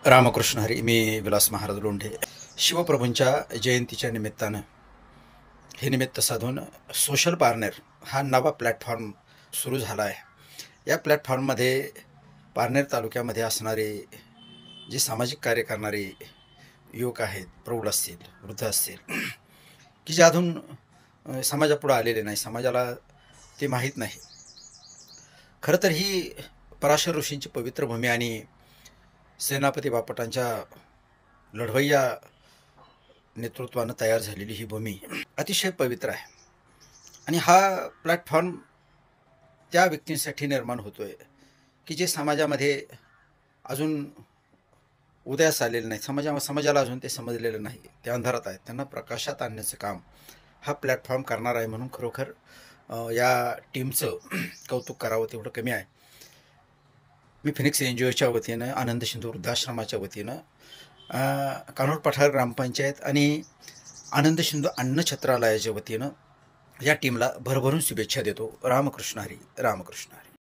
रामकृष्ण हरी. मी विलास महाराज लोंढे. शिवप्रभूंच्या जयंतीच्या निमित्तानं हे निमित्त साधून सोशल पार्नर हा नवा प्लॅटफॉर्म सुरू झाला आहे. या प्लॅटफॉर्ममध्ये पारनेर तालुक्यामध्ये असणारे जे सामाजिक कार्य करणारे युवक आहेत, प्रौढ असतील, वृद्ध असतील, की जे अजून समाजापुढे आलेले नाही, समाजाला ते माहीत नाही. खरं तर ही पराशर ऋषींची पवित्र भूमी आणि सेनापती बापटांच्या लढवय्या नेतृत्वानं तयार झालेली ही भूमी अतिशय पवित्र आहे. आणि हा प्लॅटफॉर्म त्या व्यक्तींसाठी निर्माण होतोय की जे समाजामध्ये अजून उदयास आलेले नाही, समाजाला अजून ते समजलेलं नाही, ते अंधारात आहेत, त्यांना प्रकाशात आणण्याचं काम हा प्लॅटफॉर्म करणार आहे. म्हणून खरोखर या टीमचं कौतुक करावं तेवढं कमी आहे. मी फिनिक्स NGOच्या वतीनं, आनंद सिंधू वृद्धाश्रमाच्या वतीनं, कान्होड पठार ग्रामपंचायत आणि आनंद सिंधू अन्नछत्रालयाच्या वतीनं या टीमला भरभरून शुभेच्छा देतो. रामकृष्ण हरी. रामकृष्ण हरी.